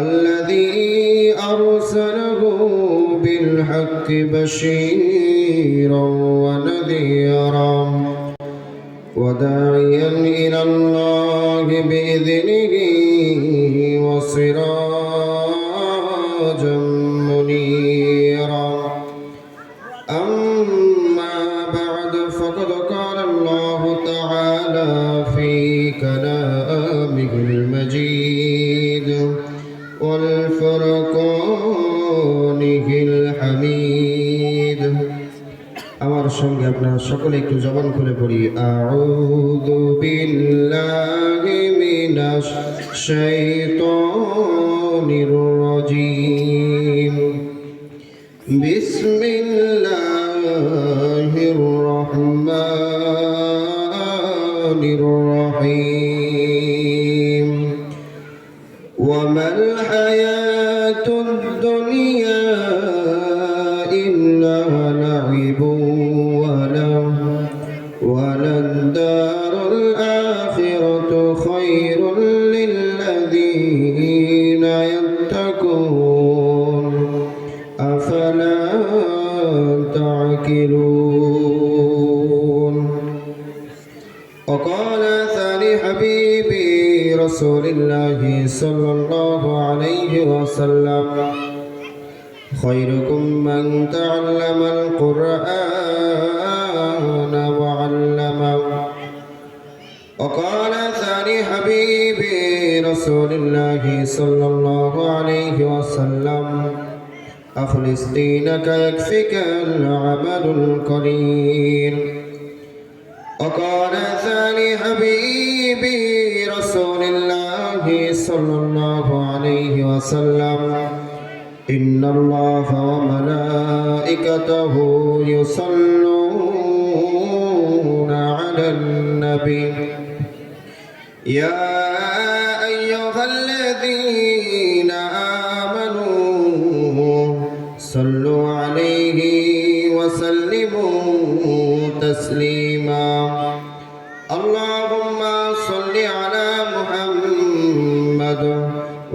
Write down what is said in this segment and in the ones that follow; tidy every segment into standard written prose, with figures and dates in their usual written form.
الذي أرسله بالحق بشيرا ونذيرا وداعيا إلى الله بإذنه وسراجا منيرا. أما بعد فقد قال الله تعالى في كلامه المجيد والفرقانه الحميد. আমার সঙ্গে আপনারা সকলে একটু জবান খুলে পড়ি, আউযু বিল্লাহি মিনাশ শাইতানির রাজীম, বিসমিল্লাহির রহমানির রহিম। ওয়ামাল হায়াতুদ দুনিয়া ইল্লা লাইবুন وللدار الآخرة خير للذين يتقون أفلا تعقلون. وقال ثاني حبيبي رسول الله صلى الله عليه وسلم خيركم من تعلم القرآن وعلمه. وقال ثاني حبيبي رسول الله صلى الله عليه وسلم أخلص دينك يكفك العمل القليل. وقال ثاني حبيبي رسول الله صلى الله عليه وسلم إن الله وملائكته يصلون على النبي يا أيها الذين آمنوا صلوا عليه وسلموا تسليما. اللهم صل على محمد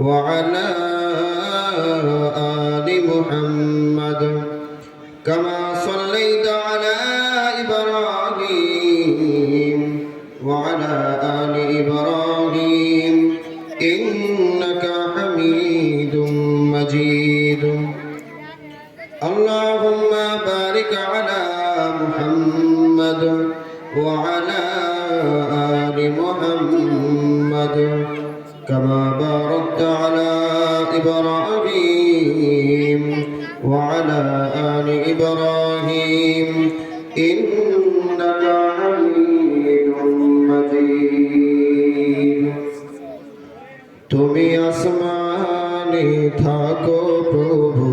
وعلى آل محمد كما صليت على إبراهيم وعلى آل إبراهيم إنك حميد مجيد. اللهم بارك على محمد وعلى آل محمد كما باركت على إبراهيم وعلى آل إبراهيم إنك حميد مجيد. তুমি আসমানে থাকো প্রভু,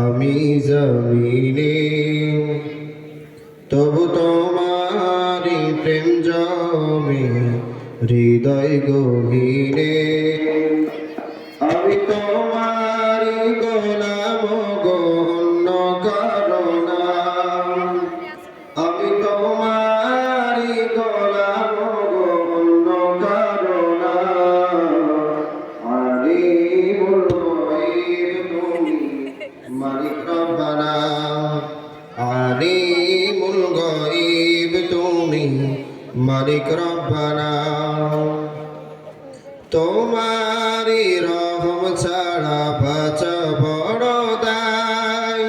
আমি জমিনে, তবু তোমারি প্রেম জমে হৃদয় গহীনে। আমি তোমারি গোলাম গো, অন্য কারো না। আমি তোমারি গোলাম গো, অন্য কারো না। আলিমুল গায়ব তুমি মালিক রব্বানা, আলিমুল গায়ব তুমি মালিক রব্বানা। তোমারি রহম ছাড়া বাঁচা বড় দায়।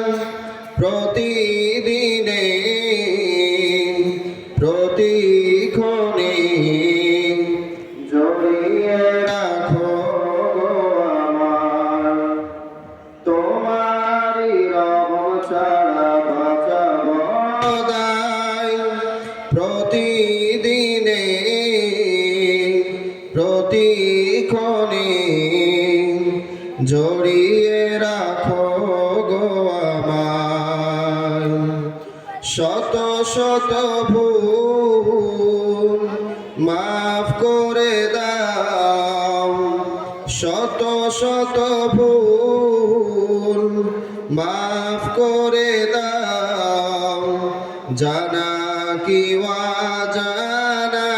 প্রতিদিনে প্রতিক্ষণে জড়িয়ে রাখো আমার। তোমারি রহম ছাড়া বাঁচা বড় দায়। প্রতিদিনে প্রতিক্ষণে জড়িয়ে রাখো গো আমায়। শত শত ভুল মাফ করে দাও, শত শত ভুল মাফ করে দাও, জানা কি অজানা।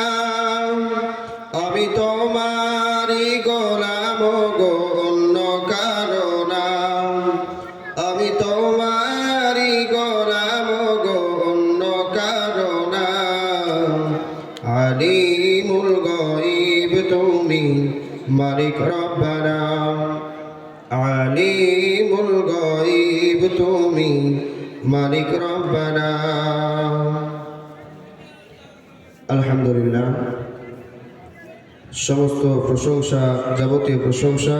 আমি তোমারি গোলাম গো অন্য কারো না, আমি তোমারই গোলাম গো অন্য কারো না। আলিমুল গায়ব তুমি মালিক রব্বানা, আলিমুল গায়ব তুমি মালিক রব্বানা। আলহামদুলিল্লাহ, সমস্ত প্রশংসা, যাবতীয় প্রশংসা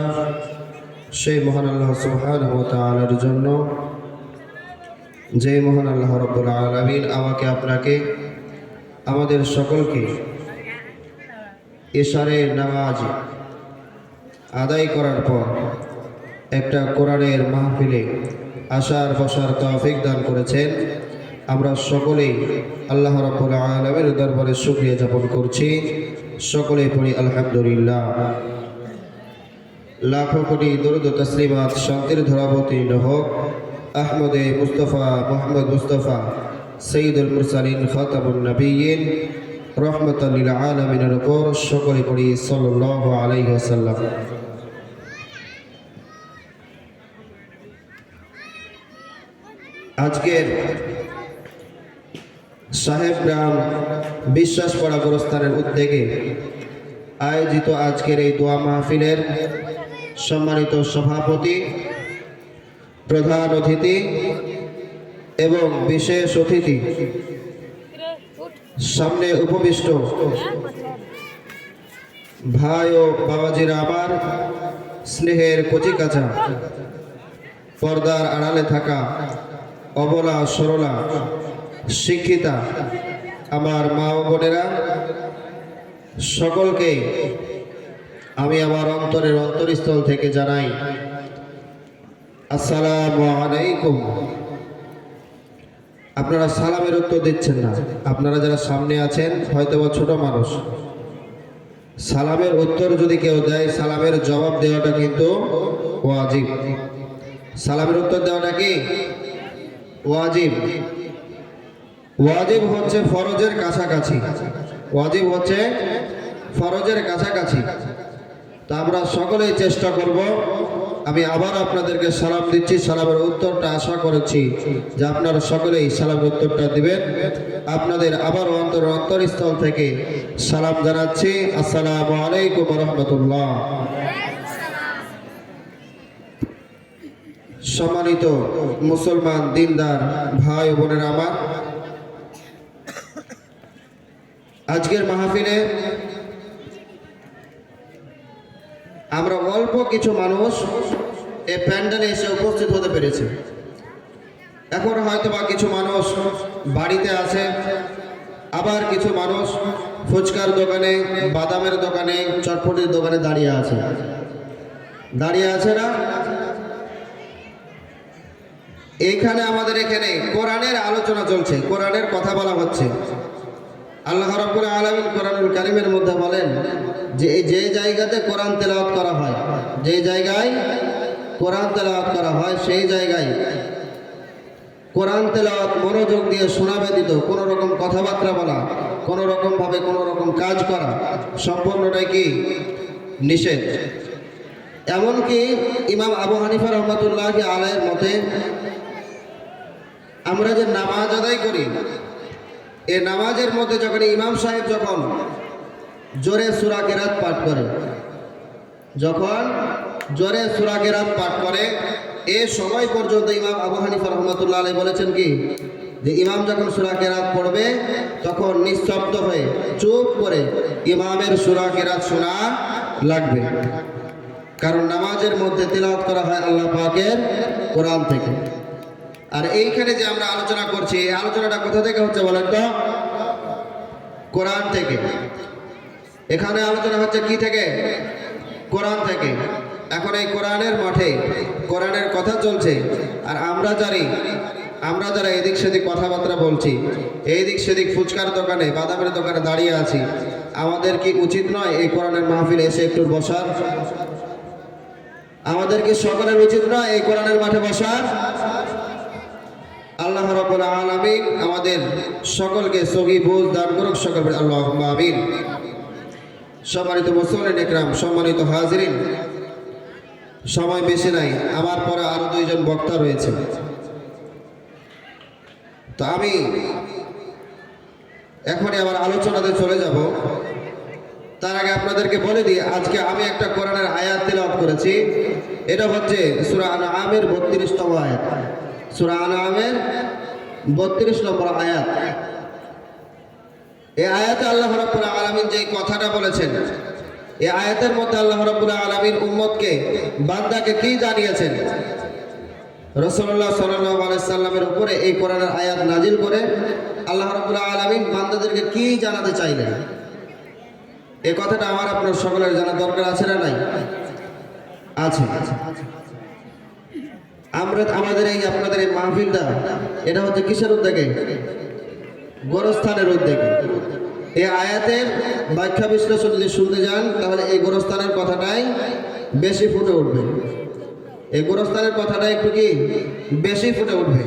সেই মহান আল্লাহ সুবহানাহু ওয়া তাআলার জন্য, যে মহান আল্লাহ রাব্বুল আলামিন আমাকে আপনাকে আমাদের সকলকে এশারের নামাজ আদায় করার পর একটা কোরআনের মাহফিলে আসার বসার তৌফিক দান করেছেন। আমরা সকলেই আল্লাহ রাব্বুল আলামিনের দরবারে শুকরিয়া জ্ঞাপন করছি। সকলেই পড়ি আলহামদুলিল্লাহ। লাখো কোটি দরুদ ও তাসলিমাত শান্তির ধরাবতীর্ণ হোক আহমদে মুস্তফা মুহাম্মদ মুস্তফা সৈয়দুল মুরসালিন খাতামুন নবিয়্যিন রহমাতাল লিল আলামিনের উপর। সকলেই পড়ি সাল্লাল্লাহু আলাইহি ওয়াসাল্লাম। আজকের সাহেবগ্রাম বিশ্বাসপাড়া গোরস্থানের উদ্যোগে আয়োজিত আজকের এই দোয়া মাহফিলের সম্মানিত সভাপতি, প্রধান অতিথি এবং বিশেষ অতিথি, সামনে উপবিষ্ট ভাই ও বাবাজিরা, আমার স্নেহের কচিকাঁচা, পর্দার আড়ালে থাকা অবলা সরলা শিক্ষিতা আমার মা ও বোনেরা, সকলকে আমি আমার অন্তরের অন্তরস্থল থেকে জানাই আসসালামু আলাইকুম। আপনারা সালামের উত্তর দিচ্ছেন না। আপনারা যারা সামনে আছেন হয়তো বা ছোট মানুষ, সালামের উত্তর যদি কেউ দেয়, সালামের জবাব দেওয়াটা কিন্তু ওয়াজিব। সালামের উত্তর দেওয়াটা কি ওয়াজিব? ওয়াজিব হচ্ছে ফরজের কাছাকাছি, ওয়াজিব হচ্ছে ফরজের কাছাকাছি। তা আমরা সকলেই চেষ্টা করব। আমি আবার আপনাদেরকে সালাম দিচ্ছি, সালামের উত্তরটা আশা করেছি যে আপনারা সকলেই সালামের উত্তরটা দিবেন। আপনাদের আবার অন্তরস্থল থেকে সালাম জানাচ্ছি, আসসালামু আলাইকুম ওয়া রাহমাতুল্লাহ। সম্মানিত মুসলমান দিনদার ভাই ও বোনেরা আমার, আজকের মাহফিলে আমরা অল্প কিছু মানুষ এই প্যান্ডেলে এসে উপস্থিত হতে পেরেছে। এখন হয়তো বা কিছু মানুষ বাড়িতে আছে, আবার কিছু মানুষ ফুচকার দোকানে, বাদামের দোকানে, চটপটির দোকানে দাঁড়িয়ে আছে না? এইখানে আমাদের এখানে কোরআনের আলোচনা চলছে, কোরআনের কথা বলা হচ্ছে। আল্লাহ রাব্বুল আলামিন কোরআনুল কারীমের মধ্যে বলেন যে যে জায়গাতে কোরআন তেলাওয়াত করা হয়, যে জায়গায় কোরআন তেলাওয়াত করা হয়, সেই জায়গায় কোরআন তেলাওয়াত মনোযোগ দিয়ে শোনা ব্যতীত কোনো রকম কথাবার্তা বলা, কোনো রকমভাবে কোনো রকম কাজ করা সম্পূর্ণটাই কি নিষেধ। এমনকি ইমাম আবু হানিফা রহমাতুল্লাহি আলাইহির মতে আমরা যে নামাজ আদায় করি, এই নামাজের মধ্যে যখন ইমাম সাহেব যখন জোরে সূরা কেরাত পাঠ করে, যখন জোরে সূরা কেরাত পাঠ করে, এই সময় পর্যন্ত ইমাম আবু হানিফা রহমাতুল্লাহ আলাইহি বলেছেন কি যে ইমাম যখন সূরা কেরাত পড়বে তখন নিঃশব্দ হয়ে চুপ করে ইমামের সূরা কেরাত শোনা লাগবে। কারণ নামাজের মধ্যে তিলাওয়াত করা হয় আল্লাহ পাকের কোরআন থেকে। আর এইখানে যে আমরা আলোচনা করছি, এই আলোচনাটা কোথা থেকে হচ্ছে বলেন তো? কোরআন থেকে। এখানে আলোচনা হচ্ছে কি থেকে? কোরআন থেকে। এখন এই কোরআনের মাঠে কোরআনের কথা চলছে, আর আমরা যারা এদিক সেদিক কথাবার্তা বলছি, এইদিক সেদিক ফুচকার দোকানে, বাদামের দোকানে দাঁড়িয়ে আছি, আমাদের কি উচিত নয় এই কোরআনের মাহফিলে এসে একটু বসার? আমাদের কি সকলের উচিত নয় এই কোরআনের মাঠে বসার? আল্লাহ রাব্বুল আলামিন আমাদের সকলকে সহি বুঝ দান করুক, সকলে আল্লাহুম্মা আমিন। সম্মানিত মুসলিম ইকরাম, সম্মানিত হাজিরিন, সময় বেশি নাই, আমার পরে আরো দুইজন বক্তা রয়েছে। তো আমি এখনই আমার আলোচনাতে চলে যাব। তার আগে আপনাদেরকে বলে দিই, আজকে আমি একটা কোরআনের আয়াত তেলাওয়াত করেছি। এটা হচ্ছে সূরা আনআমের 32তম আয়াত। সূরা আনআমের 32 নম্বর আয়াত। এই আয়াতে আল্লাহ রাব্বুল আলামিন যে কথাটা বলেছেন, এই আয়াতের মধ্যে আল্লাহ রাব্বুল আলামিন উম্মতকে, বান্দাকে কি জানিয়েছেন? রাসূলুল্লাহ সাল্লাল্লাহু আলাইহি সাল্লামের উপরে এই কোরআনের আয়াত নাজিল করে আল্লাহ রাব্বুল আলামিন বান্দাদেরকে কি জানাতে চাইলেন, এই কথাটা আমার আপনার সকলের জানা দরকার আছে না নাই? আছে। আমরা আমাদের এই আপনাদের এই মাহফিলটা এটা হচ্ছে কিসের উদ্যোগে? গোরস্থানের উদ্যোগে। এই আয়াতের ব্যাখ্যা বিশ্লেষণ যদি শুনতে যান তাহলে এই গোরস্থানের কথাটাই বেশি ফুটে উঠবে। এই গোরস্থানের কথাটা একটু কি বেশি ফুটে উঠবে।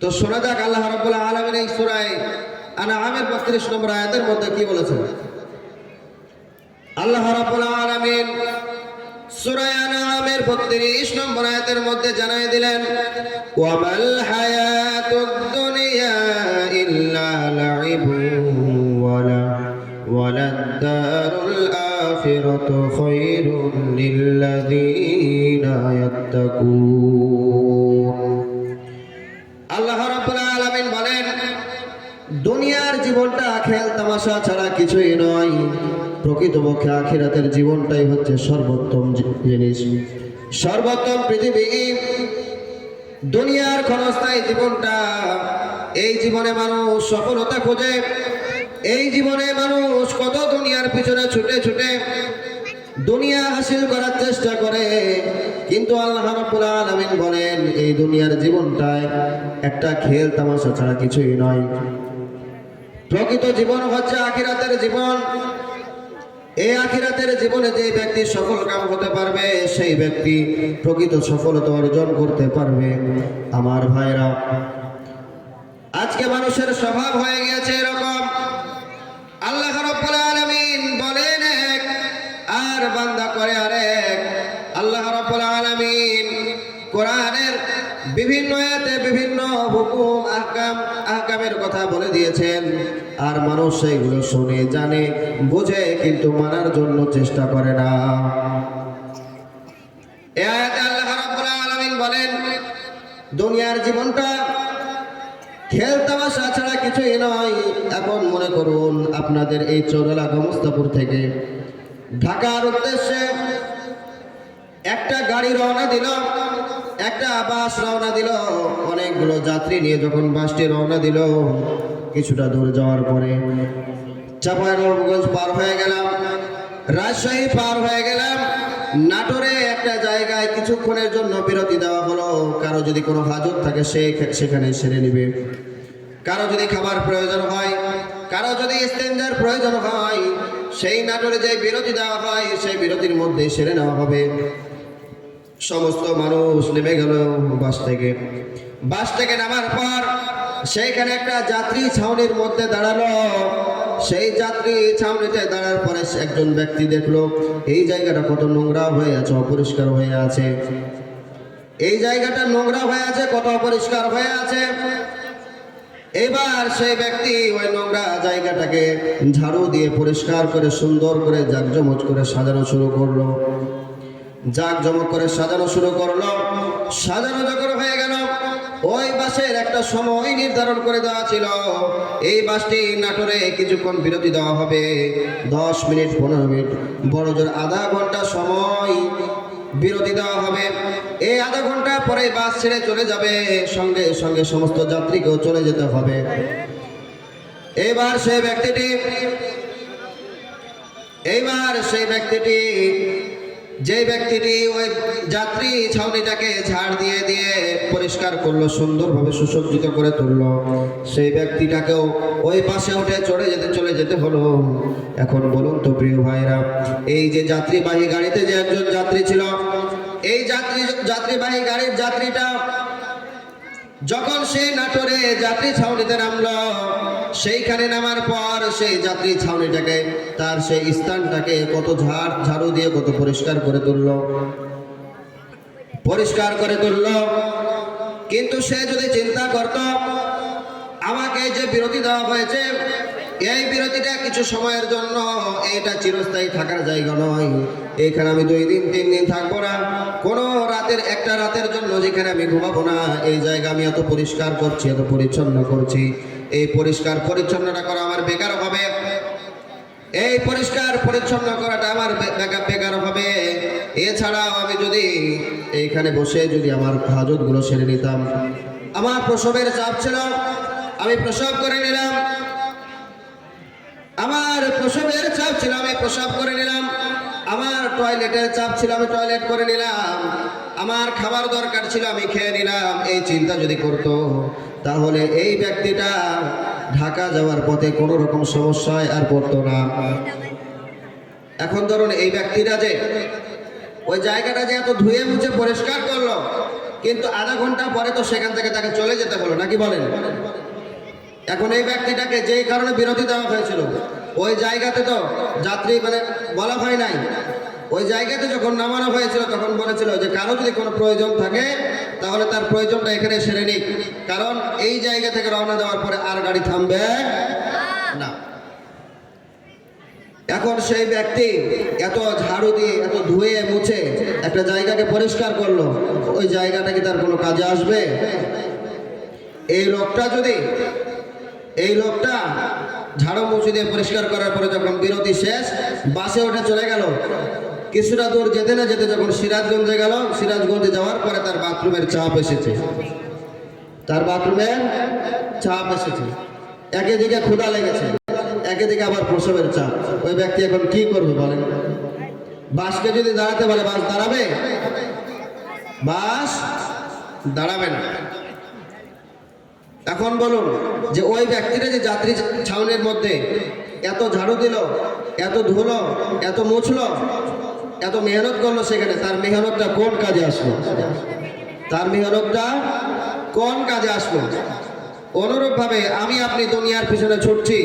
তো শোনা যাক আল্লাহ রাব্বুল আলামিন এই সূরা আনআমের 32 নম্বর আয়াতের মধ্যে কি বলেছেন। আল্লাহ রাব্বুল আলামিন সূরা আনআমের 32 নম্বর আয়াতের মধ্যে জানিয়ে দিলেন, ওয়ামাল হায়াতুদ দুনিয়া ইল্লা লাইবুন ওয়ালাদ দারুল আখিরাতু খায়রুল লিল্লাযীনা ইয়াত্তাকুন। আল্লাহ রাব্বুল আলামিন বলেন, দুনিয়ার জীবনটা খেল তামাশা ছাড়া কিছুই নয়। প্রকৃতপক্ষে আখিরাতের জীবনটাই হচ্ছে সর্বোত্তম জিনিস, সর্বোত্তম পৃথিবী। দুনিয়ার ক্ষণস্থায়ী জীবনটা, এই জীবনে মানুষ সফলতা খোঁজে, এই জীবনে মানুষ কত দুনিয়ার পিছনে ছুটে ছুটে দুনিয়া হাসিল করার চেষ্টা করে, কিন্তু আল্লাহ রাব্বুল আলামিন বলেন এই দুনিয়ার জীবনটায় একটা খেল তামাশা ছাড়া কিছুই নয়। প্রকৃত জীবন হচ্ছে আখিরাতের জীবন। এই আখিরাতের জীবনে যে ব্যক্তি সফল কাম হতে পারবে, সেই ব্যক্তি প্রকৃত সফলতা অর্জন করতে পারবে। আমার ভাইরা, আজকে মানুষের স্বভাব হয়ে গিয়েছে এরকম, আল্লাহ রাব্বুল আলামিন বলেন এক আর বান্দা করে আরেক। আল্লাহ রাব্বুল আলামিন কোরআনের বিভিন্ন আয়াতে বিভিন্ন হুকুম আহকামের কথা বলে দিয়েছেন, আর মানুষ সেগুলো শুনে জানে বুঝে কিন্তু মানার জন্য চেষ্টা করে না। এই আয়াতে আল্লাহ রাব্বুল আলামিন বলেন দুনিয়ার জীবনটা খেল তামাশা ছাড়া কিছুই নয়। এখন মনে করুন আপনাদের এই চৌরালা গোমস্তাপুর থেকে ঢাকার উদ্দেশ্যে একটা গাড়ি রওনা দিল, একটা বাস রওনা দিল। অনেকগুলো যাত্রী নিয়ে যখন বাসটি রওনা দিল, কিছুটা দূর যাওয়ার পরে চাঁপাইনবাবগঞ্জ পার হয়ে গেলাম, রাজশাহী পার হয়ে গেলাম, নাটোরে একটা জায়গায় কিছুক্ষণের জন্য বিরতি দেওয়া হলো। কারো যদি কোনো হাজত থাকে সেখানে সেরে নিবে, কারো যদি খাবার প্রয়োজন হয়, কারো যদি ইস্তেঞ্জার প্রয়োজন হয়, সেই নাটোরে যে বিরতি দেওয়া হয় সেই বিরতির মধ্যে সেরে নেওয়া হবে। সমস্ত মানুষ নেমে গেল বাস থেকে। বাস থেকে নামার পর সেইখানে একটা যাত্রী ছাউনির মধ্যে দাঁড়ালো। সেই যাত্রী ছাউনিতে দাঁড়ার পরে একজন ব্যক্তি দেখলো এই জায়গাটা কত নোংরা হয়ে আছে, অপরিষ্কার হয়ে আছে। এই জায়গাটা নোংরা হয়ে আছে, কত অপরিষ্কার হয়ে আছে। এবার সেই ব্যক্তি ওই নোংরা জায়গাটাকে ঝাড়ু দিয়ে পরিষ্কার করে সুন্দর করে জাঁকজমক করে সাজানো শুরু করলো। জাঁকজমক করে সাজানো শুরু করলো। সাজানো যখন হয়ে গেল, ওই বাসের একটা সময় নির্ধারণ করে দেওয়া ছিল। এই বাসটি নাটোরে কিছুক্ষণ বিরতি দেওয়া হবে, 10 মিনিট 15 মিনিট, বড় জোর আধা ঘন্টা সময় বিরতি দেওয়া হবে। এই আধা ঘন্টা পরে বাস ছেড়ে চলে যাবে, সঙ্গে সঙ্গে সমস্ত যাত্রীকেও চলে যেতে হবে। এবার সেই ব্যক্তিটি যে ব্যক্তিটি ওই যাত্রী ছাউনিটাকে ঝাড় দিয়ে দিয়ে পরিষ্কার করলো, সুন্দরভাবে সুসজ্জিত করে তুললো, সেই ব্যক্তিটাকেও ওই পাশে উঠে চলে যেতে হলো। এখন বলুন তো প্রিয় ভাইরা, এই যে যাত্রীবাহী গাড়িতে যে একজন যাত্রী ছিল, এই যাত্রীবাহী গাড়ির যাত্রীটা যখন সে নাটোরে যাত্রী ছাউনিতে নামলো, সেইখানে নামার পর সেই যাত্রী ছাউনিটাকে, তার সেই স্থানটাকে কত ঝাড়ু দিয়ে কত পরিষ্কার করে তুললো, পরিষ্কার করে তুললো। কিন্তু সে যদি চিন্তা করত, আমাকে যে বিরতি দেওয়া হয়েছে, এই বিরতিটা কিছু সময়ের জন্য, এটা চিরস্থায়ী থাকার জায়গা নয়। এখানে আমি 2 দিন 3 দিন থাকবো না, কোনো রাতের একটা রাতের জন্য যেখানে আমি ঘুমাবো না। এই জায়গা আমি এত পরিষ্কার করছি, এত পরিচ্ছন্ন করছি, এই পরিষ্কার পরিচ্ছন্নতা করা আমার বেকার হবে, এই পরিষ্কার পরিচ্ছন্ন করাটা আমার বেকার হবে। এছাড়াও আমি যদি এইখানে বসে যদি আমার হাজতগুলো সেরে নিতাম, আমার প্রসবের চাপ ছিল, আমি প্রসব করে নিলাম, আমার প্রসবের চাপ ছিল, আমি প্রসব করে নিলাম, আমার টয়লেটের চাপ ছিল, আমি টয়লেট করে নিলাম, আমার খাবার দরকার ছিল, আমি খেয়ে নিলাম। এই চিন্তা যদি করতো, তাহলে এই ব্যক্তিটা ঢাকা যাওয়ার পথে কোনো রকম সমস্যায় আর পড়তো না। এখন ধরুন এই ব্যক্তিরা যে ওই জায়গাটা যে এত ধুয়ে মুছে পরিষ্কার করলো, কিন্তু আধা ঘন্টা পরে তো সেখান থেকে তাকে চলে যেতে হলো, নাকি বলেন? এখন এই ব্যক্তিটাকে যেই কারণে বিরতি দেওয়া হয়েছিল, ওই জায়গাতে তো যাত্রী বলা হয় নাই, ওই জায়গাতে যখন নামানো হয়েছিল তখন বলেছিল যে কারো যদি কোনো প্রয়োজন থাকে তাহলে তার প্রয়োজনটা এখানে সেরে নিক, কারণ এই জায়গা থেকে রওনা দেওয়ার পরে আর গাড়ি থামবে না। এখন সেই ব্যক্তি এত ঝাড়ু দিয়ে এত ধুয়ে মুছে একটা জায়গাকে পরিষ্কার করলো, ওই জায়গাটা কি তার কোনো কাজে আসবে? এই লোকটা ঝাড়ু মুছে দিয়ে পরিষ্কার করার পরে যখন বিরতি শেষ, বাসে উঠে চলে গেল। কিছুটা দূর যেতে না যেতে যখন সিরাজগঞ্জে গেল, সিরাজগঞ্জে যাওয়ার পরে তার বাথরুমের চাপ এসেছে, একদিকে ক্ষুধা লেগেছে, একদিকে আবার প্রসবের চাপ। ওই ব্যক্তি এখন কি করবে বলেন? বাসকে যদি দাঁড়াতে বলে, বাস দাঁড়াবে? বাস দাঁড়াবে না। এখন বলুন যে ওই ব্যক্তিটা যে যাত্রী ছাউনির মধ্যে এত ঝাড়ু দিল, এত ধুলো, এত মুছলো, এত মেহনত করলো, সেখানে তার মেহনতটা কোন কাজে আসলো? অনুরূপভাবে আমি আপনি দুনিয়ার পিছনে ছুটছি,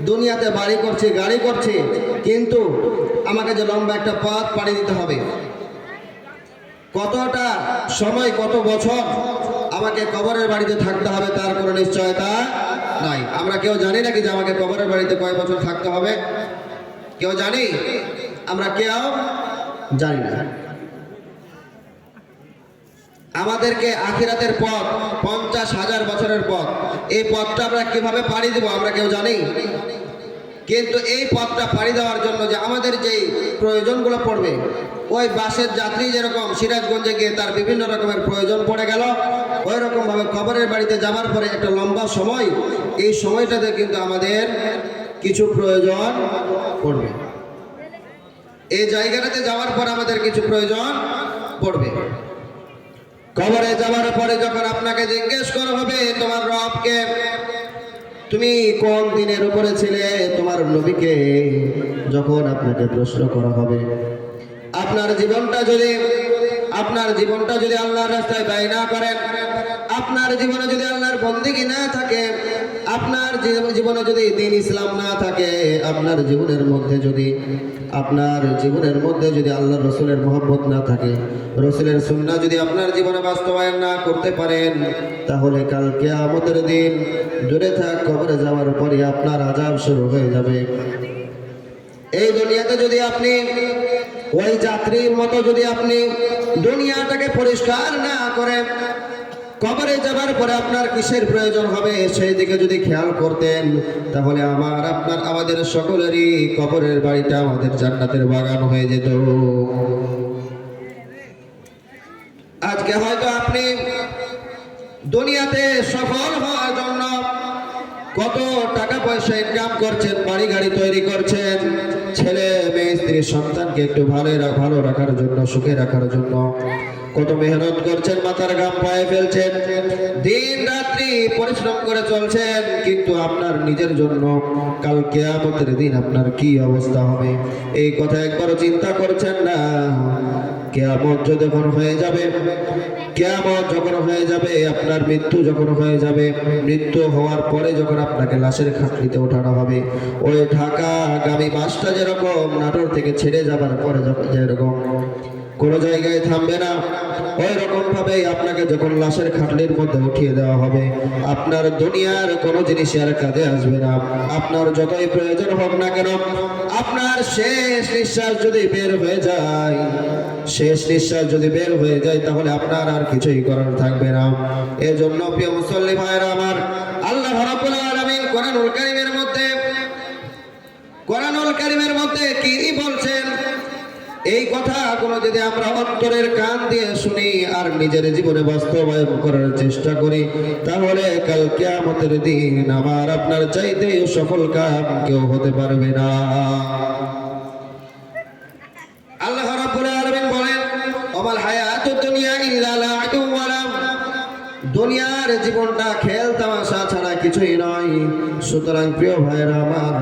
দুনিয়াতে বাড়ি করছি, গাড়ি করছি, কিন্তু আমাকে যে লম্বা একটা পথ পাড়ি দিতে হবে, কতটা সময়, কত বছর আমাকে কবরের বাড়িতে থাকতে হবে তার কোনো নিশ্চয়তা নাই। আমরা কেউ জানি নাকি যে আমাকে কবরের বাড়িতে কয় বছর থাকতে হবে? কেউ জানি? আমরা কেউ জানি না। আমাদেরকে আখিরাতের পথ 50,000 বছরের পথ, এই পথটা আমরা কিভাবে পাড়ি দেব আমরা কেউ জানি। কিন্তু এই পথটা পাড়ি দেওয়ার জন্য যে আমাদের যেই প্রয়োজনগুলো পড়বে, ওই বাসের যাত্রী যেরকম সিরাজগঞ্জে গিয়ে তার বিভিন্ন রকমের প্রয়োজন পড়ে গেল, ওই রকমভাবে কবরের বাড়িতে যাওয়ার পরে একটা লম্বা সময়, এই সময়টাতে কিন্তু আমাদের কিছু প্রয়োজন পড়বে। এই জায়গাটাতে যাওয়ার পর আমাদের কিছু প্রয়োজন পড়বে। কবরে যাওয়ার পরে যখন আপনাকে জিজ্ঞেস করা হবে তোমার রবকে, তুমি কোন দিনের উপরে ছিলে, তোমার নবীকে যখন আপনাকে প্রশ্ন করা হবে, আপনার জীবনটা যদি আল্লাহর রাস্তায় ব্যয় না করেন, আপনার জীবনে যদি আল্লাহর বন্দেগী না থাকে, আপনার জীবনে যদি দ্বীন ইসলাম না থাকে, আপনার জীবনের মধ্যে যদি আল্লাহর রসুলের মহব্বত না থাকে, রসুলের সুন্নাহ যদি আপনার জীবনে বাস্তবায়ন না করতে পারেন, তাহলে কাল কিয়ামতের দিন দূরে থাক, কবরে যাওয়ার পরে আপনার আযাব শুরু হয়ে যাবে। এই দুনিয়াতে যদি আপনি ওই যাত্রীর মতো যদি আপনি দুনিয়াটাকে পরিষ্কার না করে, কবরে যাবার পরে আপনার কিসের প্রয়োজন হবে সেই দিকে যদি খেয়াল করতেন, তাহলে আমাদের সকলেরই কবরের বাড়িটা আমাদের জান্নাতের বাগান হয়ে যেত। আজকে হয়তো আপনি দুনিয়াতে সফল হওয়ার জন্য কত টাকা পয়সা ইনকাম করছেন, বাড়ি গাড়ি তৈরি করছেন, ছেলে মেয়ে স্ত্রী সন্তানকে একটু ভালো রাখার জন্য, সুখে রাখার জন্য কত মেহনত করছেন, মাথার ঘাম পায়ে ফেলছেন, দিন রাত্রি পরিশ্রম করে চলছেন, কিন্তু আপনার নিজের জন্য কাল কিয়ামতের দিন আপনার কি অবস্থা হবে এই কথা একবারও চিন্তা করছেন না। কিয়ামত যখন হয়ে যাবে, কিয়ামত যখন হয়ে যাবে, আপনার মৃত্যু যখন হয়ে যাবে, মৃত্যু হওয়ার পরে যখন আপনাকে লাশের খাটলিতে ওঠানো হবে, ওই ঢাকাগামী বাসটা যেরকম নাটোর থেকে ছেড়ে যাবার পরে যেরকম কোনো জায়গায় থামবে না, ওই রকম ভাবে আপনাকে যখন লাশের খাটলির মধ্যে উঠিয়ে দেওয়া হবে, আপনার দুনিয়ার কোনো জিনিস আর কাজে আসবে না। আপনার যতই প্রয়োজন হোক না কেন, আপনার শেষ নিঃশ্বাস যদি বের হয়ে যায়, শেষ নিঃশ্বাস যদি বের হয়ে যায়, তাহলে আপনার আর কিছুই করার থাকবে না। এজন্য প্রিয় মুসল্লি ভাইরা আমার, আল্লাহ রাব্বুল আলামিন কোরআনুল কারীমের মধ্যে কি বলছেন, এই কথাগুলো যদি আমরা অন্তরের কান দিয়ে শুনি আর নিজের জীবনে বাস্তবায়ন করার চেষ্টা করি, তাহলে কাল কিয়ামতের দিন আমার আপনার চাইতে সফল কাম কেউ হতে পারবে না। আল্লাহ রাব্বুল আলামিন বলেন, ওমাল হায়াতুদ দুনিয়া ইল্লা লা'ibun ওয়া লাহব, দুনিয়ার জীবনটা খেল তামাশা ছাড়া কিছুই নয়। সুতরাং প্রিয় ভাইরা আমার,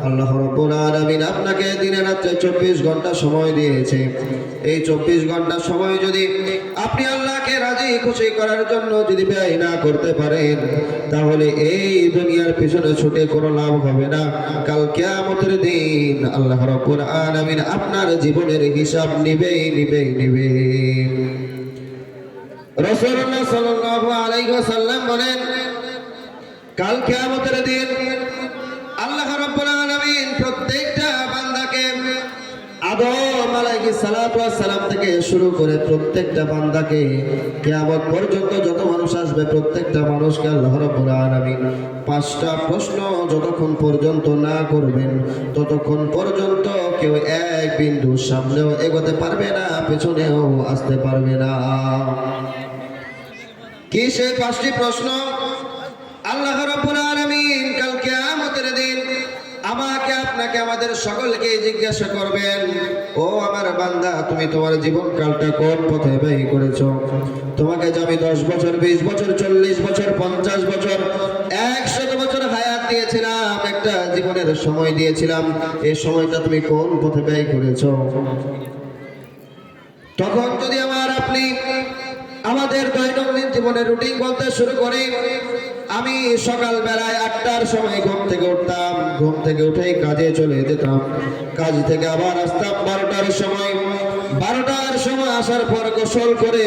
আল্লাহ রাব্বুল আলামিন আপনাকে দিনে রাতে 24 ঘন্টা সময় দিয়েছে। এই 24 ঘন্টা সময় যদি আপনি আল্লাহকে রাজি খুশি করার জন্য যদি ব্যয় না করতে পারেন, তাহলে এই দুনিয়ার পিছনে ছুটে কোনো লাভ হবে না। কাল কিয়ামতের দিন আল্লাহ রাব্বুল আলামিন আপনার জীবনের হিসাব নিবেই। রাসূলুল্লাহ সাল্লাল্লাহু আলাইহি ওয়াসাল্লাম বলেন, কাল কিয়ামতের দিন আল্লাহ রাব্বুল আলামিন প্রত্যেকটা বান্দাকে আদম আলাইহিস সালাতু ওয়াস সালাম থেকে শুরু করে প্রত্যেকটা বান্দাকে কিয়ামত পর্যন্ত যত মানুষ আসবে, প্রত্যেকটা মানুষকে আল্লাহ রাব্বুল আলামিন 5টা প্রশ্ন যতক্ষণ পর্যন্ত না করবেন, ততক্ষণ পর্যন্ত কেউ এক বিন্দু সামনেও এগোতে পারবে না, পেছনেও আসতে পারবে না। কি সেই 5টি প্রশ্ন? আল্লাহ রাব্বুল আলামিন কাল কিয়ামতের দিন আমাকে আপনাকে আমাদের সকলকে জিজ্ঞাসা করবেন, ও আমার বান্দা, তুমি তোমার জীবনকালটা কোন পথে ব্যয় করেছো? তোমাকে যে আমি 10 বছর, 20 বছর, 40 বছর, 50 বছর, 100 বছর হায়াত দিয়েছিলাম, একটা জীবনের সময় দিয়েছিলাম, এই সময়টা তুমি কোন পথে ব্যয় করেছো? তখন যদি আপনি আমাদের দৈনন্দিন জীবনের রুটিন বলতে শুরু করি, আমি সকালবেলায় 8টার সময় ঘুম থেকে উঠতাম, ঘুম থেকে উঠেই কাজে চলে যেতাম, কাজ থেকে আবার আসতাম 12টার সময়, 12টার সময় আসার পর গোসল করে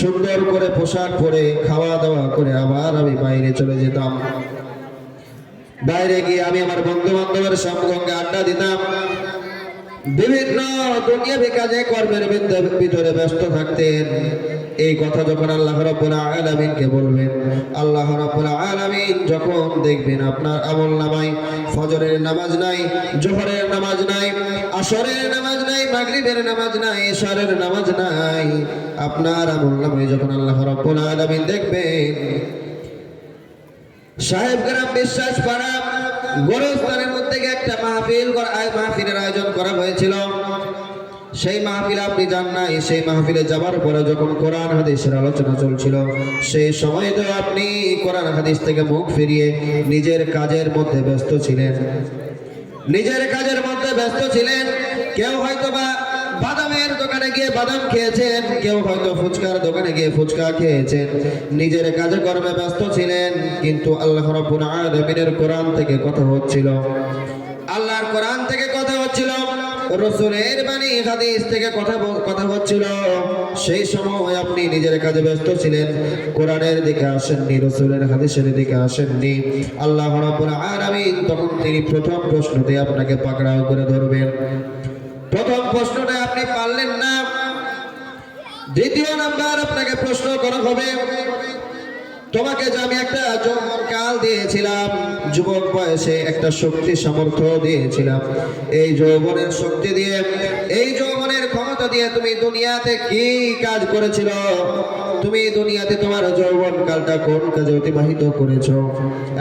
সুন্দর করে পোশাক পরে খাওয়া দাওয়া করে আবার আমি বাইরে চলে যেতাম। বাইরে গিয়ে আমি আমার বন্ধু বান্ধবের সঙ্গে আড্ডা দিতাম, বিভিন্ন দুনিয়াবি কাজে কর্মের ভিতরে ব্যস্ত থাকতেন। এই কথা যখন আল্লাহ রাব্বুল আলামিনকে বলবেন, আল্লাহ রাব্বুল আলামিন যখন দেখবেন আপনার আমলনামায় ফজরের নামাজ নাই, জোহরের নামাজ নাই, আসরের নামাজ নাই, মাগরিবের নামাজ নাই, ইশারের নামাজ নাই, আপনার আমলনামায় যখন আল্লাহ রাব্বুল আলামিন দেখবেন, সাহেব গ্রাম বিশ্বাস পাড়া গোরস্থানের মধ্যে একটা মাহফিলের আয়োজন করা হয়েছিল। সেই মাহফিলে আপনি যান নাই, সেই মাহফিলে যাবার পরে যখন কোরআন হাদিসের আলোচনা চলছিল, সেই সময় তো আপনি কোরআন হাদিস থেকে মুখ ফিরিয়ে নিজের কাজের মধ্যে ব্যস্ত ছিলেন। কেউ হয়তো বা বাদামের দোকানে গিয়ে বাদাম খেয়েছেন, কেউ হয়তো ফুচকার দোকানে গিয়ে ফুচকা খেয়েছেন, নিজের কাজে কর্মে ব্যস্ত ছিলেন। কিন্তু আল্লাহ রাব্বুল আলামিনের কোরআন থেকে কথা হচ্ছিল, আল্লাহর কোরআন থেকে কথা হচ্ছিল, রাসূলের বাণী হাদিস থেকে কথা হচ্ছিল। সেই সময় আপনি নিজের কাজে ব্যস্ত ছিলেন, কোরআনের দিকে আসেননি, রাসূলের হাদিসের দিকে আসেননি। আল্লাহ রাব্বুল আলামিন তখন তিনি প্রথম প্রশ্নতে আপনাকে পাকড়াও করে ধরবেন। প্রথম প্রশ্নটা আপনি পারলেন না, দ্বিতীয় নাম্বার আপনাকে প্রশ্ন করা হবে, তোমাকে যে আমি একটা যৌবনকাল দিয়েছিলাম, যুবক বয়সে একটা শক্তি সামর্থ্য দিয়েছিলাম, এই যৌবনের শক্তি দিয়ে, এই যৌবনের ক্ষমতা দিয়ে তুমি দুনিয়াতে কি কাজ করেছিল? তুমি দুনিয়াতে তোমার যৌবনকালটা কোন কাজে অতিবাহিত করেছো?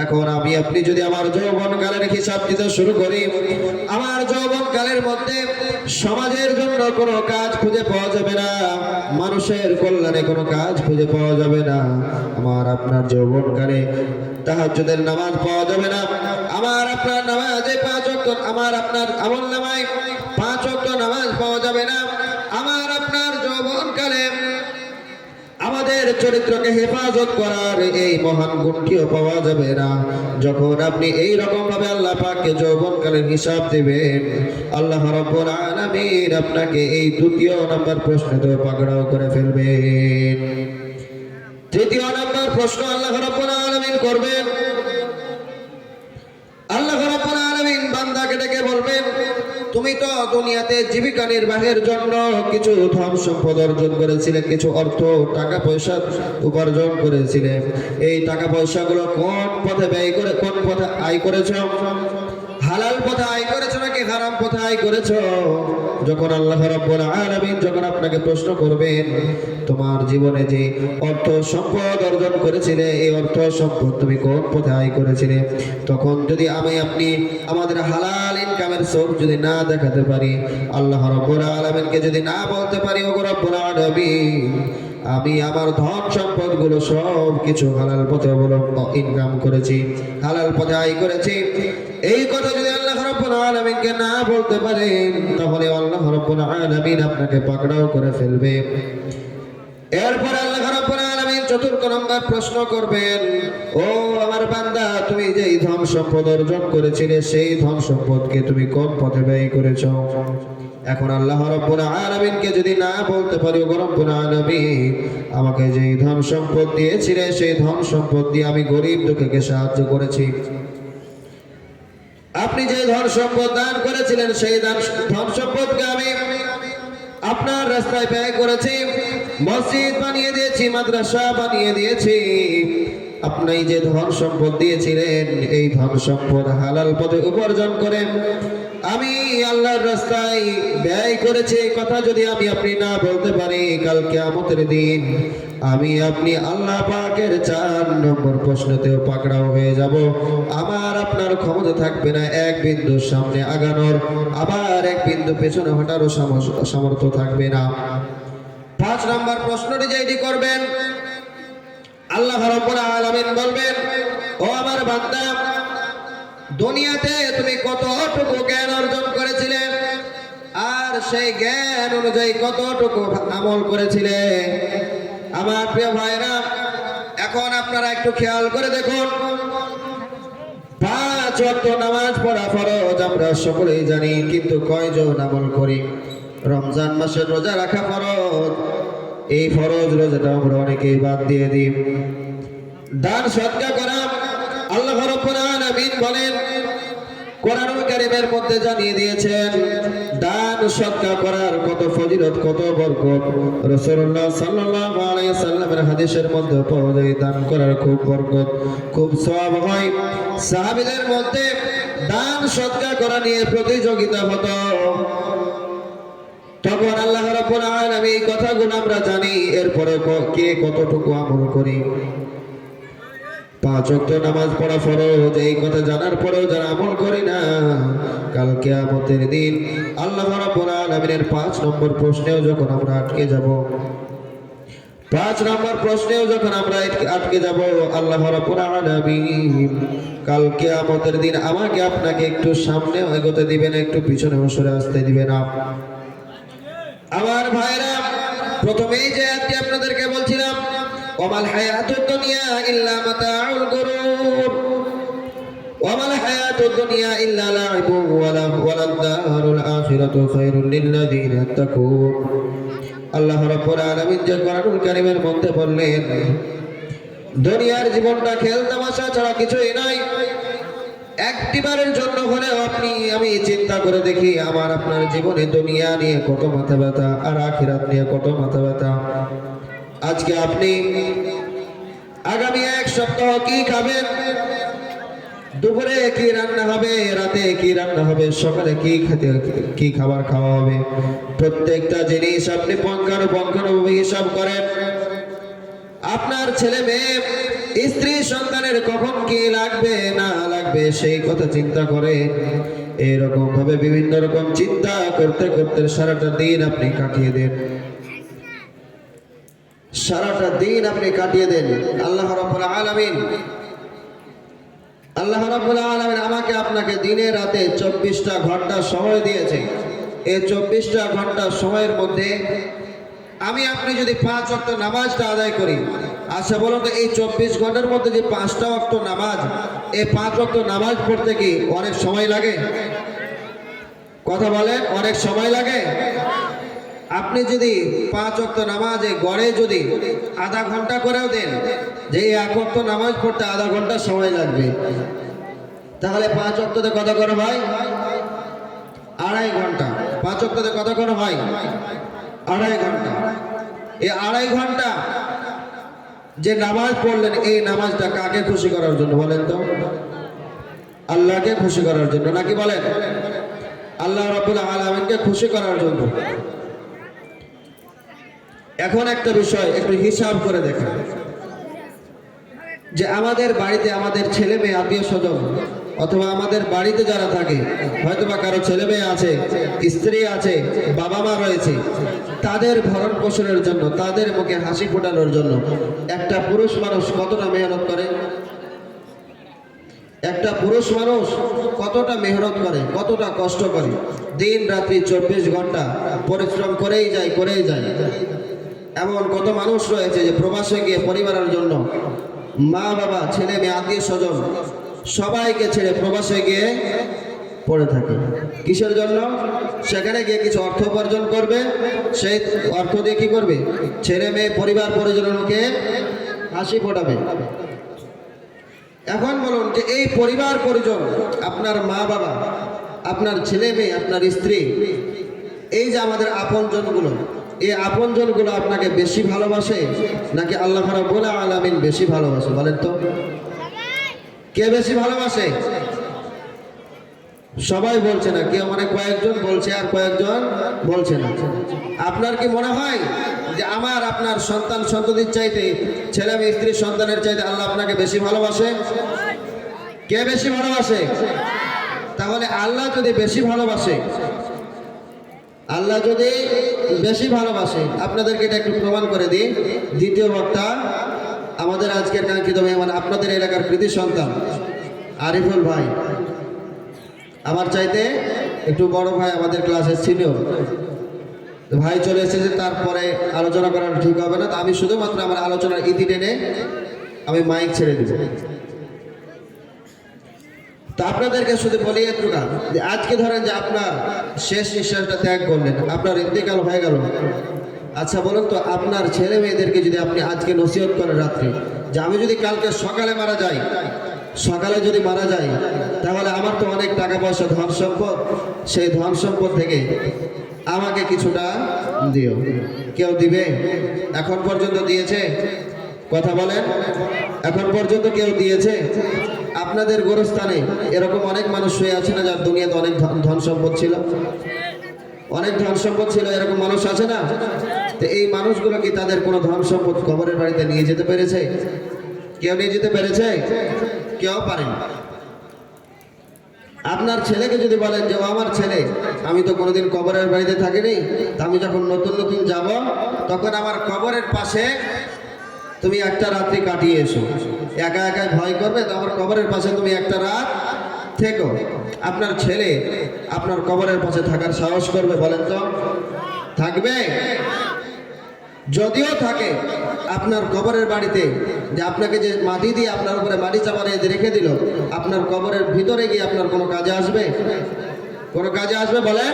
এখন আপনি যদি আমার যৌবনকালের হিসাব দিতে শুরু করি, আমার যৌবনকালের মধ্যে সমাজের জন্য কোনো কাজ খুঁজে পাওয়া যাবে না, মানুষের কল্যাণে কোনো কাজ খুঁজে পাওয়া যাবে না। আমার আপনার যৌবনকালে তাহাজ্জুদের নামাজ পাওয়া যাবে না, আমার আপনার নামাজে 5 ওয়াক্ত, আমার আপনার আমলনামায় 5 ওয়াক্ত নামাজ পাওয়া যাবে না। আমার আপনার যৌবনকালে চরিত্রকে হেফাজত করার এই মহান গুণটিও পাওয়া যাবে না যখন আপনি এই রকম ভাবে আল্লাহ পাককে যৌবনকালের হিসাব দিবেন। আল্লাহ রাব্বুল আলামিন আপনাকে এই দ্বিতীয় নাম্বার প্রশ্নতে পাকড়াও করে ফেলবেন। তৃতীয় নাম্বার প্রশ্ন আল্লাহ রাব্বুল আলামিন করবেন। আল্লাহ রাব্বুল আলামিন বান্দাকে ডেকে বলবেন, তুমি তো দুনিয়াতে জীবিকা নির্বাহের জন্য কিছু ধন সম্পদ অর্জন করেছিলে, কিছু অর্থ টাকা পয়সা উপার্জন করেছিলে। এই টাকা পয়সাগুলো কোন পথে ব্যয় করে, কোন পথে আয় করেছো? হালাল পথে আয় করেছো নাকি হারাম পথে আয় করেছো? যখন আল্লাহ রাব্বুল আলামিন যখন আপনাকে প্রশ্ন করবেন, তোমার জীবনে যে অর্থ সম্পদ অর্জন করেছিলে, এই অর্থ সম্পদ তুমি কোন পথে আয় করেছিলে, তখন যদি আপনি আমাদের হালাল ইনকামের সোর্স যদি না দেখাতে পারি, আল্লাহ রাব্বুল আলামিনকে যদি না বলতে পারি, ও রব্বুল আলামিন আমি আমার ধন সম্পদ গুলো সব কিছু হালাল পথে ইনকাম করেছি, হালাল পথে আয় করেছি, এই কথা যদি আল্লাহ রাব্বুল আলামিনকে না বলতে পারেন, তাহলে আল্লাহ রাব্বুল আলামিন আপনাকে পাকড়াও করে ফেলবে। এরপর আল্লাহ রাব্বুল আলামিন চতুর্থ নম্বর প্রশ্ন করবেন, ও আমার বান্দা, তুমি যে ধন সম্পদ অর্জন করেছিলে, সেই ধন সম্পদকে তুমি কোন পথে ব্যয় করেছো? এখন আল্লাহ রাব্বুল আলামিনকে যদি না বলতে পারি, ও রব্বুল আলামিন আমাকে যে ধন সম্পদ দিয়েছিলে, সেই ধন সম্পদ দিয়ে আমি গরিব দুঃখীকে সাহায্য করেছি, আপনি যে ধন সম্পদ দান করেছিলেন, সেই ধন সম্পদকে আমি আপনার রাস্তায় ব্যয় করেছি, মসজিদ বানিয়ে দিয়েছি, মাদ্রাসা বানিয়ে দিয়েছি। আপনি যে ধন সম্পদ দিয়েছিলেন, এই ধন সম্পদ হালাল পথে উপার্জন করে আমি আল্লাহর রাস্তায় ব্যয় করেছি, এই কথা যদি আপনি না বলতে পারি, কাল কিয়ামতের দিন আপনি আল্লাহ পাকের 4 নম্বর প্রশ্নতেও পাকড়াও হয়ে যাব। আমার আপনার ক্ষমতা থাকবে না এক বিন্দু সামনে আগানোর, আবার এক বিন্দু পেছনে হটারও সামর্থ্য থাকবে না। 5 নম্বর প্রশ্নটি যেটি করবেন, আল্লাহ রাব্বুল আলামিন বলবেন, ও আমার বান্দা, দুনিয়াতে তুমি কতটুকু জ্ঞান অর্জন করেছিলে, আর সেই জ্ঞান অনুযায়ী কতটুকু আমল করেছিলে? আমার প্রিয় ভাইরা, এখন আপনারা একটু খেয়াল করে দেখুন, 5 ওয়াক্ত নামাজ পড়া ফরজ আমরা সকলেই জানি, কিন্তু কয়জন আমল করি? রমজান মাসের রোজা রাখা ফরজ, এই ফরজ রোজাটা আমরা অনেকেই বাদ দিয়ে দিই। দান সদকা করা, আল্লাহ রাব্বুল আলামিন বলেন, কোরআনুল কারীমের মধ্যে জানিয়ে দিয়েছেন দান সদকা করার কত ফজিলত, কত বরকত। রাসূলুল্লাহ সাল্লাল্লাহু আলাইহি সাল্লামের হাদিসের মধ্যে পাওয়া যায় দান করার খুব বরকত, খুব সওয়াব হয়। সাহাবীদের মধ্যে দান সদকা করা নিয়ে প্রতিযোগিতা হতো। তখন আল্লাহ রাব্বুল আলামিন এই কথাগুলো আমরা জানি, এরপরে কে কতটুকু আমল করি? 5 ওয়াক্ত নামাজ পড়া ফরজ, এই কথা জানার পরেও যারা আমল করি না, কাল কিয়ামতের দিন আল্লাহ রাব্বুল আলামিনের 5 নম্বর প্রশ্নেও যখন আমরা আটকে যাব, 5 নম্বর প্রশ্নেও যখন আমরা আটকে যাব, আল্লাহ রাব্বুল আলামিন কাল কিয়ামতের দিন আমাকে আপনাকে একটু সামনে এগোতে দিবে না, একটু পিছনে সরে আসতে দিবে না। আমার ভাইরা, প্রথমেই যে আয়াতটি আপনাদেরকে বলছিলাম, ওয়ামাল হায়াতুদ দুনিয়া ইল্লা মাতাউল গুরুর, ওয়ামাল হায়াতুদ দুনিয়া ইল্লা লাইবুন ওয়ালাদ দারুল আখিরাতু খায়রুল লিল্লাযিনা তাকুন। আল্লাহ রাব্বুল আলামিন যে কোরআনুল কারীমের মধ্যে বললেন, দুনিয়ার জীবনটা খেল তামাশা ছাড়া কিছুই নাই। একটিবারের জন্য হলেও আমি চিন্তা করে দেখি, আমার আপনার জীবনে দুনিয়া নিয়ে কত মাথা ব্যথা, আর আখিরাত নিয়ে কত মাথা ব্যথা। আজকে আপনি আগামী 1 সপ্তাহ কি খাবেন, দুপুরে কি রান্না হবে, রাতে কি রান্না হবে, সকালে কি খাবার খাওয়া হবে, প্রত্যেকটা জিনিস আপনি পুঙ্খানুপুঙ্খভাবে হিসাব করেন। আপনার ছেলে মেয়ে, স্ত্রী সন্তানের কখন কি লাগবে না লাগবে, সেই কথা চিন্তা করেন। এরকম ভাবে বিভিন্ন রকম চিন্তা করতে করতে সারাটা দিন আপনি কাটিয়ে দেন, সারাটা দিন আপনি কাটিয়ে দেন। আল্লাহ রাব্বুল আলামিন আমাকে আপনাকে দিনে রাতে 24টা ঘন্টা সময় দিয়েছে। এই 24টা ঘন্টা সময়ের মধ্যে আপনি যদি 5 ওয়াক্ত নামাজটা আদায় করি, আচ্ছা বলুন তো, এই 24 ঘন্টার মধ্যে যে 5টা ওয়াক্ত নামাজ, এই 5 ওয়াক্ত নামাজ পড়তে কি অনেক সময় লাগে? কথা বলেন, অনেক সময় লাগে? আপনি যদি 5 ওয়াক্ত নামাজে গড়ে যদি আধা ঘন্টা করেও দেন, যে এই 1 ওয়াক্ত নামাজ পড়তে আধা ঘন্টা সময় লাগবে, তাহলে 5 ওয়াক্ততে কত করে ভাই? 2.5 ঘন্টা। 5 ওয়াক্ততে কত করে ভাই? 2.5 ঘন্টা। এই 2.5 ঘন্টা যে নামাজ পড়লেন, এই নামাজটা কাকে খুশি করার জন্য বলেন তো? আল্লাহকে খুশি করার জন্য, নাকি বলেন আল্লাহ রাব্বুল আলামিনকে খুশি করার জন্য। এখন একটা বিষয় একটু হিসাব করে দেখেন, যে আমাদের বাড়িতে আমাদের ছেলে মেয়ে, আত্মীয় স্বজন, অথবা আমাদের বাড়িতে যারা থাকে, হয়তোবা কারো ছেলে মেয়ে আছে, স্ত্রী আছে, বাবা মা রয়েছে, তাদের ভরণ পোষণের জন্য, তাদের মুখে হাসি ফোটানোর জন্য একটা পুরুষ মানুষ কতটা মেহনত করে? একটা পুরুষ মানুষ কতটা মেহনত করে, কতটা কষ্ট করে, দিন রাত্রি 24 ঘন্টা পরিশ্রম করেই যায়। এমন কত মানুষ রয়েছে যে প্রবাসে গিয়ে পরিবারের জন্য মা বাবা ছেলে মেয়ে আত্মীয় স্বজন সবাইকে ছেড়ে প্রবাসে গিয়ে পড়ে থাকে। কিসের জন্য? সেখানে গিয়ে কিছু অর্থ উপার্জন করবে, সেই অর্থ দিয়ে কি করবে? ছেলে মেয়ে পরিবার পরিজনকে হাসি ফোটাবে। এখন বলুন যে এই পরিবার পরিজন, আপনার মা বাবা, আপনার ছেলে মেয়ে, আপনার স্ত্রী, এই যে আমাদের আপনজনগুলো, এই আপনজনগুলো আপনাকে বেশি ভালোবাসে নাকি আল্লাহ রাব্বুল আলামিন বেশি ভালোবাসে? বলেন তো, কে বেশি ভালোবাসে? সবাই বলছে না, কেউ মানে কয়েকজন বলছে আর কয়েকজন বলছে না। আপনার কি মনে হয় যে আমার আপনার সন্তান সন্ততির চাইতে, ছেলে মেয়ে স্ত্রী সন্তানের চাইতে আল্লাহ আপনাকে বেশি ভালোবাসে? কে বেশি ভালোবাসে? তাহলে আল্লাহ যদি বেশি ভালোবাসে, আল্লাহ যদি বেশি ভালোবাসে, আপনাদেরকে এটা একটু প্রমাণ করে দিই। দ্বিতীয় বক্তা আমাদের আজকের কাঙ্ক্ষিত মেহমান, আপনাদের এলাকার কৃতি সন্তান আরিফুল ভাই, আমার চাইতে একটু বড় ভাই, আমাদের ক্লাসের সিনিয়র ভাই চলে এসেছে। তারপরে আলোচনা করানো ঠিক হবে না, তো আমি শুধুমাত্র আমার আলোচনার ইতি টেনে আমি মাইক ছেড়ে দিব। তা আপনাদেরকে শুধু বলি একটুকা, যে আজকে ধরেন যে আপনার শেষ নিঃশ্বাসটা ত্যাগ করলেন, আপনার ইন্তেকাল হয়ে গেল। আচ্ছা বলুন তো, আপনার ছেলে মেয়েদেরকে যদি আপনি আজকে নসিহত করেন রাত্রি, যে আমি যদি কালকে সকালে মারা যাই, সকালে যদি মারা যাই, তাহলে আমার তো অনেক টাকা পয়সা ধন সম্পদ, সেই ধন সম্পদ থেকে আমাকে কিছুটা দিও। কেউ দিবে? এখন পর্যন্ত দিয়েছে? কথা বলেন, এখন পর্যন্ত কেউ দিয়েছে? আপনাদের গোরস্থানে এরকম অনেক মানুষ শুয়ে আছে না, যার দুনিয়াতে অনেক ধন সম্পদ ছিল, অনেক ধন সম্পদ ছিল, এরকম মানুষ আছে না? তো এই মানুষগুলো কি তাদের কোনো ধন সম্পদ কবরের বাড়িতে নিয়ে যেতে পেরেছে? কেউ নিয়ে যেতে পেরেছে? কেউ পারেনি। আপনার ছেলেকে যদি বলেন যে ও আমার ছেলে, আমি তো কোনোদিন কবরের বাড়িতে থাকিনি, আমি যখন নতুন নতুন যাব, তখন আমার কবরের পাশে তুমি একটা রাত্রি কাটিয়ে এসো। একা একাই ভয় করবে, তো আমার কবরের পাশে তুমি একটা রাত থেকো। আপনার ছেলে আপনার কবরের পাশে থাকার সাহস করবে? বলেন তো, থাকবে? যদিও থাকে, আপনার কবরের বাড়িতে যে আপনাকে যে মাটি দিয়ে আপনার উপরে মাটি চাপারে রেখে দিল, আপনার কবরের ভিতরে গিয়ে আপনার কোনো কাজে আসবে? কোনো কাজে আসবে? বলেন,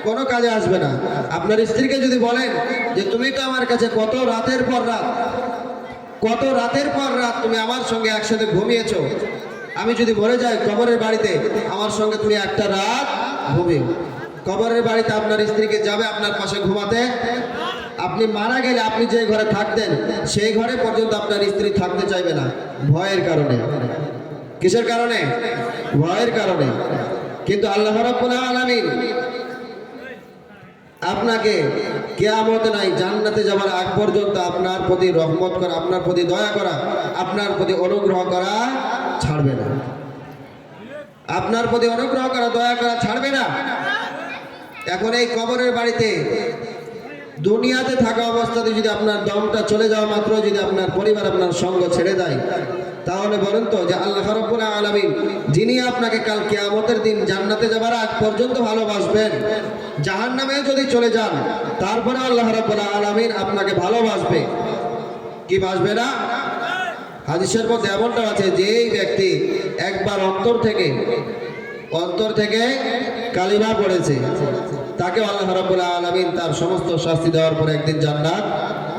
কোনো কাজে আসবে না। আপনার স্ত্রীকে যদি বলেন যে তুমি তো আমার কাছে কত রাতের পর রাত তুমি আমার সঙ্গে একসাথে ঘুমিয়েছো, আমি যদি মরে যাই কবরের বাড়িতে, আমার সঙ্গে তুমি একটা রাত ঘুমিও। কবরের বাড়িতে আপনার স্ত্রীকে যাবে আপনার পাশে ঘুমাতে? আপনি মারা গেলে আপনি যে ঘরে থাকতেন, সেই ঘরে পর্যন্ত আপনার স্ত্রী থাকতে চাইবে না, ভয়ের কারণে। কিসের কারণে? ভয়ের কারণে। কিন্তু আল্লাহ রাব্বুল আলামিন আপনাকে কিয়ামত নাই, জান্নাতে যাওয়ার আগ পর্যন্ত আপনার প্রতি রহমত করা, আপনার প্রতি দয়া করা, আপনার প্রতি অনুগ্রহ করা ছাড়বে না। আপনার প্রতি অনুগ্রহ করা, দয়া করা ছাড়বে না। এখন এই কবরের বাড়িতে দুনিয়াতে থাকা অবস্থাতে যদি আপনার দমটা চলে যাওয়া মাত্র যদি আপনার পরিবার আপনার সঙ্গ ছেড়ে দেয়, তাহলে বলেন তো যে আল্লাহ রাব্বুল আলামিন যিনি আপনাকে কাল কিয়ামতের দিন জান্নাতে যাবার আগ পর্যন্ত ভালোবাসবেন, জাহান্নামে যদি চলে যান তারপরে আল্লাহ রাব্বুল আলামিন আপনাকে ভালোবাসবে। কি বাসবে না? হাদিসের মধ্যে এমনটা আছে যে এই ব্যক্তি একবার অন্তর থেকে কালিমা পড়েছে, তাকে আল্লাহ রাব্বুল আলামিন তার সমস্ত শাস্তি দেওয়ার পরে একদিন জান্নাত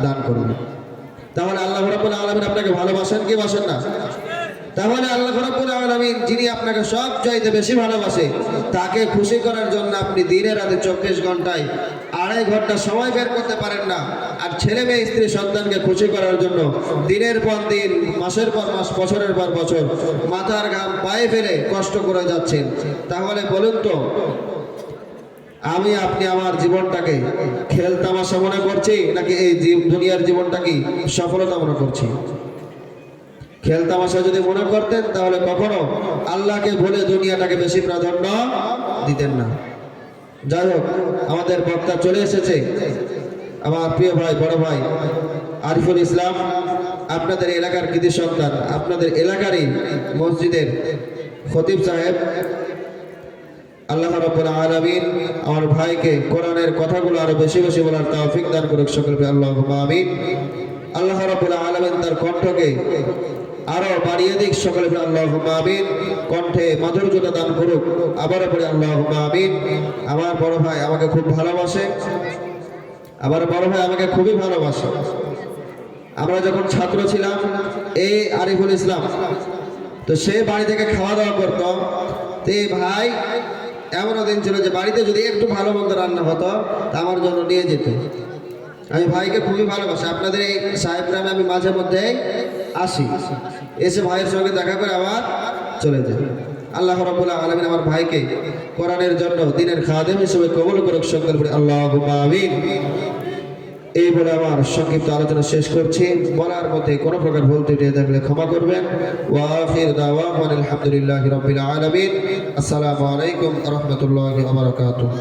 দান করবে। তাহলে আল্লাহ রাব্বুল আলামিন আপনাকে ভালোবাসেন কি বাসেন না? তাহলে আল্লাহ রাব্বুল আলামিন যিনি আপনাকে সব চাইতে বেশি ভালোবাসে, তাকে খুশি করার জন্য আপনি দিনের রাতে 24 ঘন্টায় 2.5 ঘন্টা সময় বের করতে পারেন না, আর ছেলে মেয়ে স্ত্রী সন্তানকে খুশি করার জন্য দিনের পর দিন, মাসের পর মাস, বছরের পর বছর মাথার ঘাম পায়ে ফেলে কষ্ট করে যাচ্ছেন। তাহলে বলুন তো, আপনি আমার জীবনটাকে খেলতামাশা মনে করছি, নাকি এই দুনিয়ার জীবনটাকে সফলতা মনে করছি? খেলতামাশা যদি মনে করতেন তাহলে কখনো আল্লাহকে বলে দুনিয়াটাকে বেশি প্রাধান্য দিতেন না। যাই হোক, আমাদের বক্তা চলে এসেছে, আমার প্রিয় ভাই, বড় ভাই আরিফুল ইসলাম, আপনাদের এলাকার কৃতি সন্তান, আপনাদের এলাকারই মসজিদের খতিব সাহেব। আল্লাহ রাব্বুল আলামিন আমার ভাইকে কোরআনের কথাগুলো আরো বেশি বেশি বলার তৌফিক দান করুক, সকলকে আল্লাহুম্মা আমিন। আল্লাহ রাব্বুল আলামিন তার কণ্ঠকে আরো বাড়িয়ে দিক, সকলকে আল্লাহুম্মা আমিন। কণ্ঠে মাধুর্যতা দান করুক, আবারও পড়ে আল্লাহুম্মা আমিন। আমার বড় ভাই আমাকে খুব ভালোবাসে, খুবই ভালোবাসে। আমরা যখন ছাত্র ছিলাম, এই আরিফুল ইসলাম, তো সে বাড়ি থেকে খাওয়া দাওয়া করতো। তো এই ভাই এমনও দিন ছিল যে বাড়িতে যদি একটু ভালো মন্দ রান্না হতো তা আমার জন্য নিয়ে যেত। আমি ভাইকে খুবই ভালোবাসি। আপনাদের এই সাহেব গ্রামে আমি মাঝে মধ্যে আসি, এসে ভাইয়ের সঙ্গে দেখা করে আবার চলে যাই। আল্লাহ রাব্বুল আলামিন আমার ভাইকে কোরআনের জন্য দিনের খাদেম হিসেবে কবুল করুক, সকল বলে আল্লাহুম্মা আমিন। এই বলে আমার সংক্ষিপ্ত আলোচনা শেষ করছি। বলার মধ্যে কোনো প্রকার ভুল ত্রুটি থাকলে ক্ষমা করবেন। ওয়া আখির দাওয়ানা আলহামদুলিল্লাহি রাব্বিল আলামিন। আসসালামু আলাইকুম ওয়া রাহমাতুল্লাহি ওয়া বারাকাতুহু।